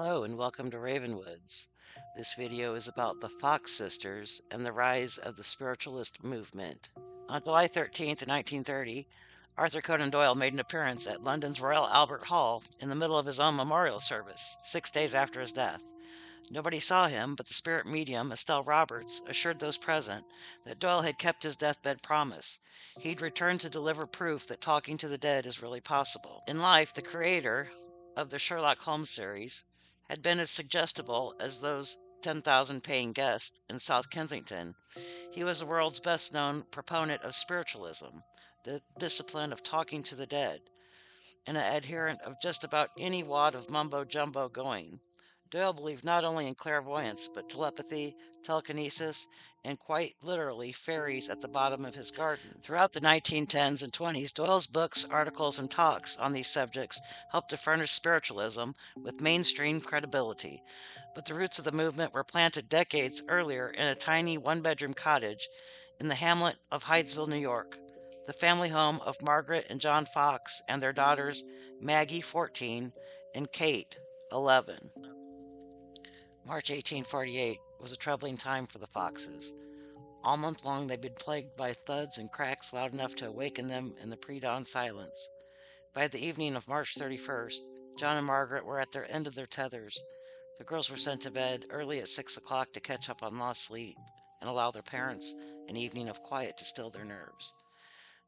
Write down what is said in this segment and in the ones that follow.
Hello and welcome to Ravenwoods. This video is about the Fox sisters and the rise of the spiritualist movement. On July 13th, 1930, Arthur Conan Doyle made an appearance at London's Royal Albert Hall in the middle of his own memorial service, 6 days after his death. Nobody saw him, but the spirit medium, Estelle Roberts, assured those present that Doyle had kept his deathbed promise. He'd returned to deliver proof that talking to the dead is really possible. In life, the creator of the Sherlock Holmes series had been as suggestible as those 10,000 paying guests in South Kensington. He was the world's best known proponent of spiritualism, the discipline of talking to the dead, and an adherent of just about any wad of mumbo jumbo going. Doyle believed not only in clairvoyance, but telepathy, telekinesis, and quite literally fairies at the bottom of his garden. Throughout the 1910s and 20s, Doyle's books, articles, and talks on these subjects helped to furnish spiritualism with mainstream credibility. But the roots of the movement were planted decades earlier in a tiny one-bedroom cottage in the hamlet of Hydesville, New York, the family home of Margaret and John Fox and their daughters Maggie, 14, and Kate, 11. March 1848 was a troubling time for the Foxes. All month long they'd been plagued by thuds and cracks loud enough to awaken them in the pre-dawn silence. By the evening of March 31st, John and Margaret were at their end of their tethers. The girls were sent to bed early at 6 o'clock to catch up on lost sleep and allow their parents an evening of quiet to still their nerves.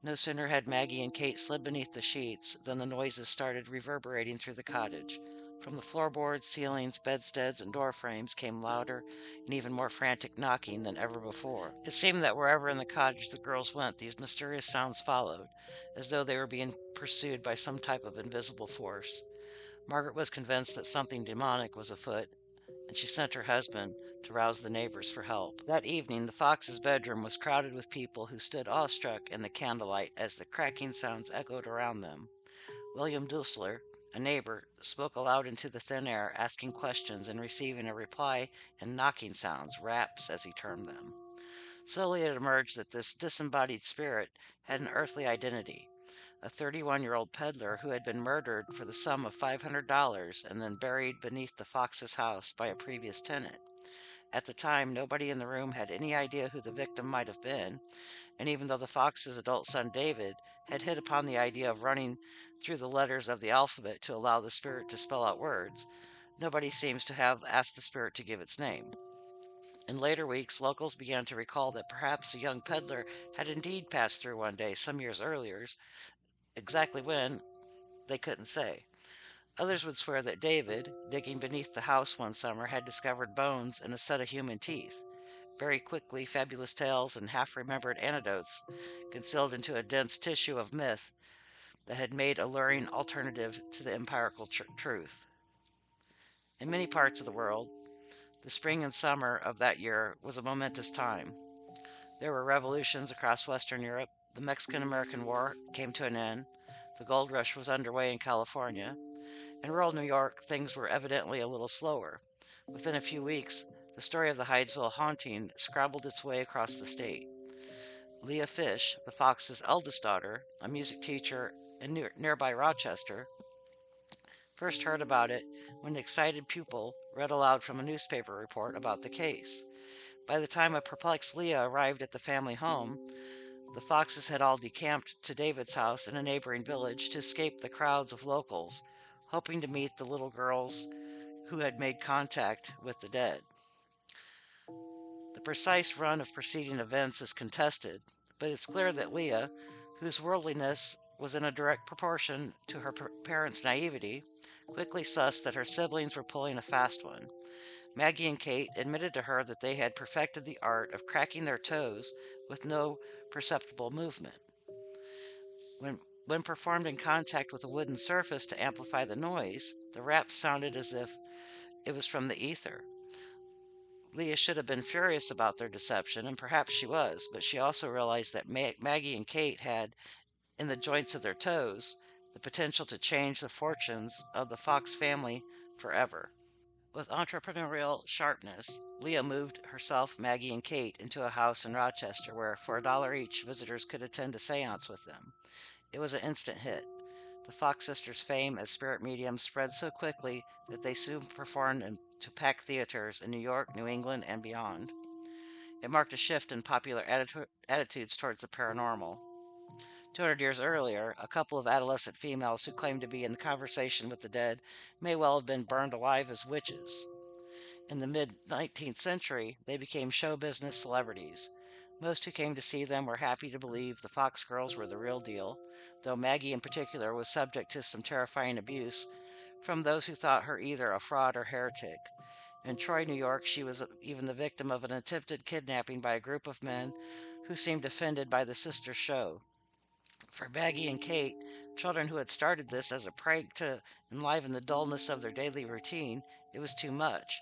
No sooner had Maggie and Kate slid beneath the sheets than the noises started reverberating through the cottage. From the floorboards, ceilings, bedsteads, and door frames came louder and even more frantic knocking than ever before. It seemed that wherever in the cottage the girls went, these mysterious sounds followed, as though they were being pursued by some type of invisible force. Margaret was convinced that something demonic was afoot, and she sent her husband to rouse the neighbors for help. That evening, the Fox's bedroom was crowded with people who stood awestruck in the candlelight as the cracking sounds echoed around them. William Dusler, a neighbor, spoke aloud into the thin air, asking questions and receiving a reply in knocking sounds, raps as he termed them. Slowly it emerged that this disembodied spirit had an earthly identity, a 31-year-old peddler who had been murdered for the sum of $500 and then buried beneath the Fox's house by a previous tenant. At the time, nobody in the room had any idea who the victim might have been, and even though the Fox's adult son David had hit upon the idea of running through the letters of the alphabet to allow the spirit to spell out words, nobody seems to have asked the spirit to give its name. In later weeks, locals began to recall that perhaps a young peddler had indeed passed through one day some years earlier. Exactly when, they couldn't say. Others would swear that David, digging beneath the house one summer, had discovered bones and a set of human teeth. Very quickly, fabulous tales and half-remembered anecdotes concealed into a dense tissue of myth that had made a luring alternative to the empirical truth. In many parts of the world, the spring and summer of that year was a momentous time. There were revolutions across Western Europe, the Mexican-American War came to an end, the gold rush was underway in California. In rural New York, things were evidently a little slower. Within a few weeks, the story of the Hydesville haunting scrabbled its way across the state. Leah Fish, the Fox's eldest daughter, a music teacher in nearby Rochester, first heard about it when an excited pupil read aloud from a newspaper report about the case. By the time a perplexed Leah arrived at the family home, the Foxes had all decamped to David's house in a neighboring village to escape the crowds of locals, hoping to meet the little girls who had made contact with the dead. The precise run of preceding events is contested, but it's clear that Leah, whose worldliness was in a direct proportion to her parents' naivety, quickly sussed that her siblings were pulling a fast one. Maggie and Kate admitted to her that they had perfected the art of cracking their toes with no perceptible movement. When performed in contact with a wooden surface to amplify the noise, the rap sounded as if it was from the ether. Leah should have been furious about their deception, and perhaps she was, but she also realized that Maggie and Kate had, in the joints of their toes, the potential to change the fortunes of the Fox family forever. With entrepreneurial sharpness, Leah moved herself, Maggie, and Kate into a house in Rochester where, for $1 each, visitors could attend a seance with them. It was an instant hit. The Fox sisters' fame as spirit mediums spread so quickly that they soon performed to packed theaters in New York, New England, and beyond. It marked a shift in popular attitudes towards the paranormal. 200 years earlier, a couple of adolescent females who claimed to be in conversation with the dead may well have been burned alive as witches. In the mid 19th century, they became show business celebrities. Most who came to see them were happy to believe the Fox girls were the real deal, though Maggie in particular was subject to some terrifying abuse from those who thought her either a fraud or heretic. In Troy, New York, she was even the victim of an attempted kidnapping by a group of men who seemed offended by the sisters' show. For Maggie and Kate, children who had started this as a prank to enliven the dullness of their daily routine, it was too much.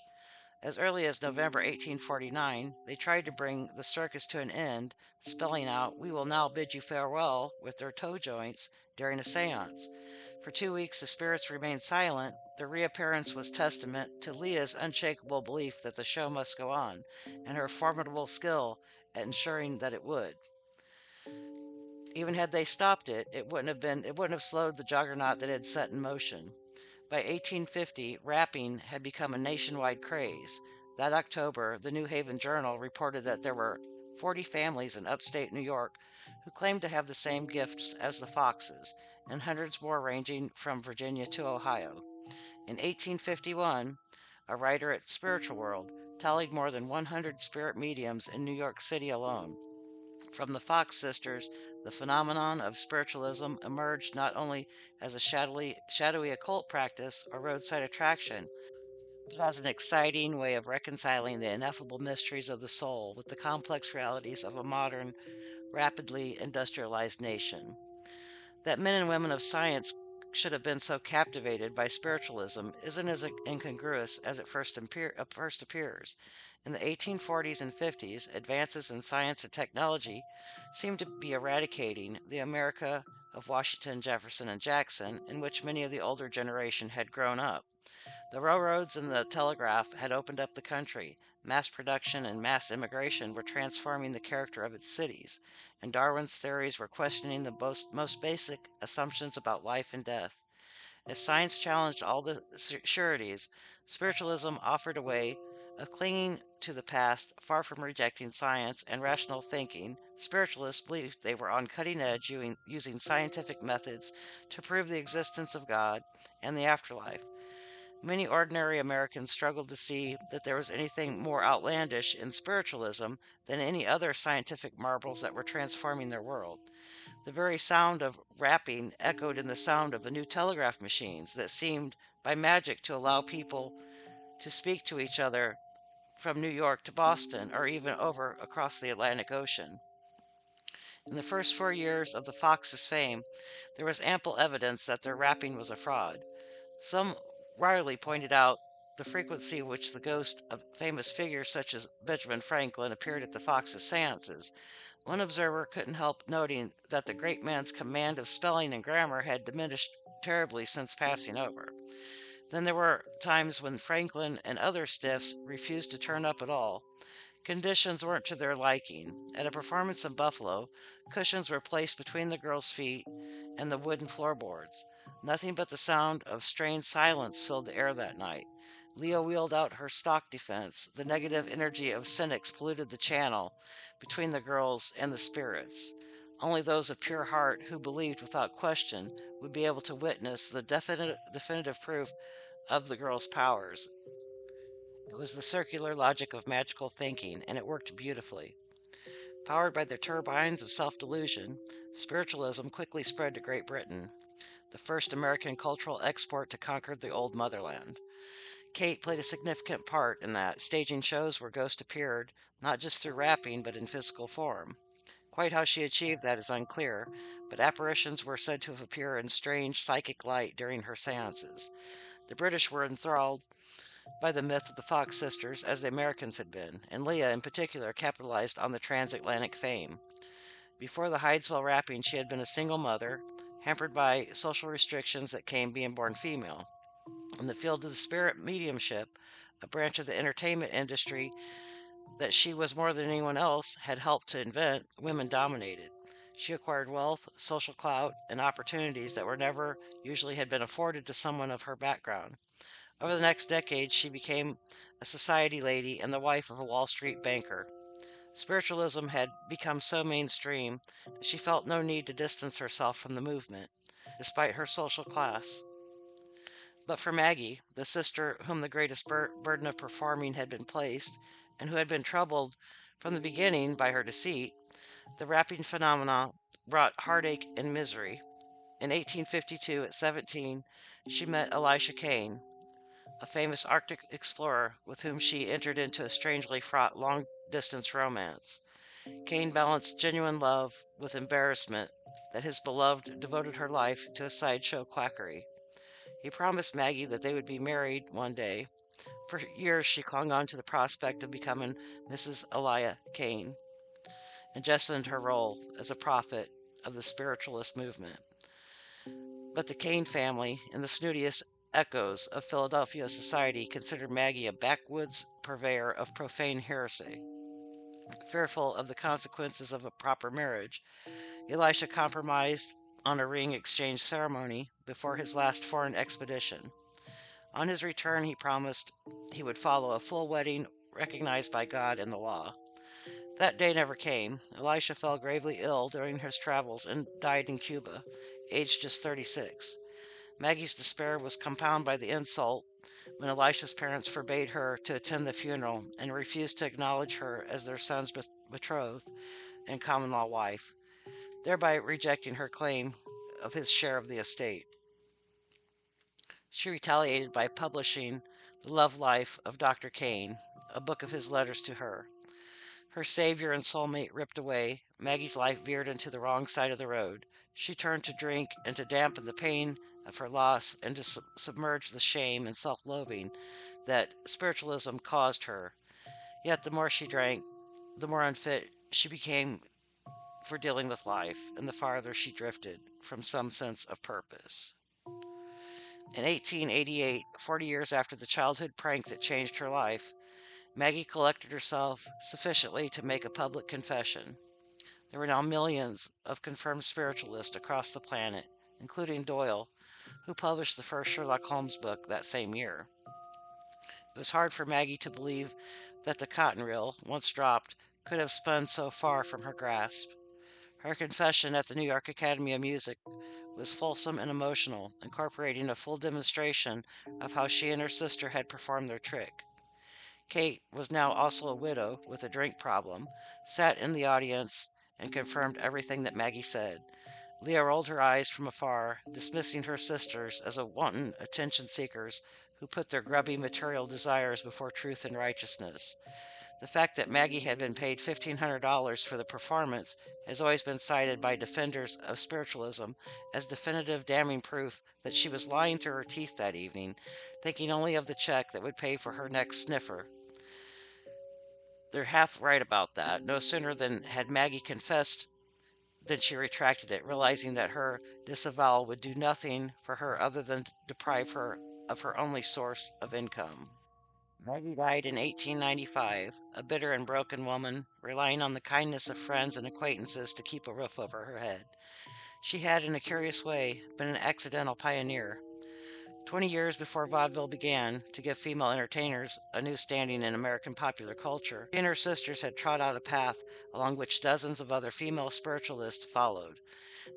As early as November 1849, they tried to bring the circus to an end, spelling out, "We will now bid you farewell," with their toe joints during a seance. For 2 weeks, the spirits remained silent. Their reappearance was testament to Leah's unshakable belief that the show must go on, and her formidable skill at ensuring that it would. Even had they stopped it, it wouldn't have slowed the juggernaut that had set in motion. By 1850, rapping had become a nationwide craze. That October, the New Haven Journal reported that there were 40 families in upstate New York who claimed to have the same gifts as the Foxes, and hundreds more ranging from Virginia to Ohio. In 1851, a writer at Spiritual World tallied more than 100 spirit mediums in New York City alone. From the Fox sisters, the phenomenon of spiritualism emerged not only as a shadowy occult practice or roadside attraction, but as an exciting way of reconciling the ineffable mysteries of the soul with the complex realities of a modern, rapidly industrialized nation. That men and women of science should have been so captivated by spiritualism isn't as incongruous as it first appears. In the 1840s and 50s, advances in science and technology seemed to be eradicating the America of Washington, Jefferson, and Jackson, in which many of the older generation had grown up. The railroads and the telegraph had opened up the country. Mass production and mass immigration were transforming the character of its cities, and Darwin's theories were questioning the most basic assumptions about life and death. As science challenged all the sureties, spiritualism offered a way of clinging to the past. Far from rejecting science and rational thinking, spiritualists believed they were on cutting edge using scientific methods to prove the existence of God and the afterlife. Many ordinary Americans struggled to see that there was anything more outlandish in spiritualism than any other scientific marvels that were transforming their world. The very sound of rapping echoed in the sound of the new telegraph machines that seemed by magic to allow people to speak to each other from New York to Boston or even over across the Atlantic Ocean. In the first 4 years of the Fox's fame, there was ample evidence that their rapping was a fraud. Some wryly pointed out the frequency with which the ghost of famous figures such as Benjamin Franklin appeared at the Fox's seances. One observer couldn't help noting that the great man's command of spelling and grammar had diminished terribly since passing over. Then there were times when Franklin and other stiffs refused to turn up at all. Conditions weren't to their liking. At a performance in Buffalo, cushions were placed between the girls' feet and the wooden floorboards. Nothing but the sound of strained silence filled the air that night. Leah wheeled out her stock defense. The negative energy of cynics polluted the channel between the girls and the spirits. Only those of pure heart who believed without question would be able to witness the definitive proof of the girls' powers. It was the circular logic of magical thinking, and it worked beautifully. Powered by their turbines of self-delusion, spiritualism quickly spread to Great Britain, the first American cultural export to conquer the old motherland. Kate played a significant part in that, staging shows where ghosts appeared, not just through rapping, but in physical form. Quite how she achieved that is unclear, but apparitions were said to have appeared in strange psychic light during her seances. The British were enthralled by the myth of the Fox sisters, as the Americans had been, and Leah in particular capitalized on the transatlantic fame. Before the Hydesville rapping, she had been a single mother, hampered by social restrictions that came being born female. In the field of the spirit mediumship, a branch of the entertainment industry that she was more than anyone else had helped to invent, women dominated. She acquired wealth, social clout, and opportunities that were never usually had been afforded to someone of her background. Over the next decade, she became a society lady and the wife of a Wall Street banker. Spiritualism had become so mainstream that she felt no need to distance herself from the movement, despite her social class. But for Maggie, the sister whom the greatest burden of performing had been placed, and who had been troubled from the beginning by her deceit, the rapping phenomena brought heartache and misery. In 1852, at 17, she met Elisha Kane, a famous Arctic explorer with whom she entered into a strangely fraught long distance romance. Kane balanced genuine love with embarrassment that his beloved devoted her life to a sideshow quackery. He promised Maggie that they would be married one day. For years, she clung on to the prospect of becoming Mrs. Elia Kane and jettisoned her role as a prophet of the spiritualist movement. But the Kane family and the snootiest echoes of Philadelphia society considered Maggie a backwoods purveyor of profane heresy. Fearful of the consequences of a proper marriage, Elisha compromised on a ring exchange ceremony before his last foreign expedition. On his return, he promised he would follow a full wedding recognized by God and the law. That day never came. Elisha fell gravely ill during his travels and died in Cuba, aged just 36. Maggie's despair was compounded by the insult when Elisha's parents forbade her to attend the funeral and refused to acknowledge her as their son's betrothed and common law wife, thereby rejecting her claim of his share of the estate. She retaliated by publishing The Love Life of Dr. Kane, a book of his letters to her. Her savior and soulmate ripped away, Maggie's life veered into the wrong side of the road. She turned to drink and to dampen the pain of her loss and to submerge the shame and self-loathing that spiritualism caused her. Yet the more she drank, the more unfit she became for dealing with life, and the farther she drifted from some sense of purpose. In 1888, 40 years after the childhood prank that changed her life, Maggie collected herself sufficiently to make a public confession. There were now millions of confirmed spiritualists across the planet, including Doyle, who published the first Sherlock Holmes book that same year. It was hard for Maggie to believe that the cotton reel, once dropped, could have spun so far from her grasp. Her confession at the New York Academy of Music was fulsome and emotional, incorporating a full demonstration of how she and her sister had performed their trick. Kate was now also a widow with a drink problem, sat in the audience and confirmed everything that Maggie said. Leah rolled her eyes from afar, dismissing her sisters as a wanton attention seekers who put their grubby material desires before truth and righteousness. The fact that Maggie had been paid $1,500 for the performance has always been cited by defenders of spiritualism as definitive damning proof that she was lying through her teeth that evening, thinking only of the check that would pay for her next sniffer. They're half right about that. No sooner than had Maggie confessed than she retracted it, realizing that her disavowal would do nothing for her other than deprive her of her only source of income. Maggie died in 1895, a bitter and broken woman, relying on the kindness of friends and acquaintances to keep a roof over her head. She had, in a curious way, been an accidental pioneer. 20 years before vaudeville began to give female entertainers a new standing in American popular culture, she and her sisters had trod out a path along which dozens of other female spiritualists followed,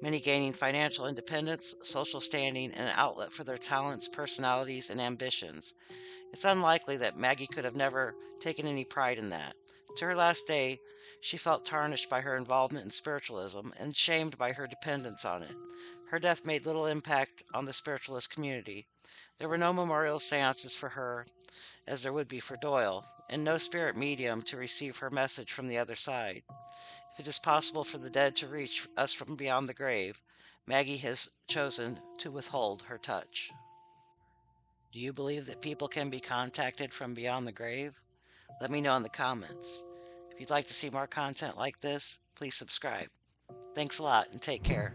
many gaining financial independence, social standing, and an outlet for their talents, personalities, and ambitions. It's unlikely that Maggie could have never taken any pride in that. To her last day, she felt tarnished by her involvement in spiritualism and shamed by her dependence on it. Her death made little impact on the spiritualist community. There were no memorial seances for her, as there would be for Doyle, and no spirit medium to receive her message from the other side. If it is possible for the dead to reach us from beyond the grave, Maggie has chosen to withhold her touch. Do you believe that people can be contacted from beyond the grave? Let me know in the comments. If you'd like to see more content like this, please subscribe. Thanks a lot and take care.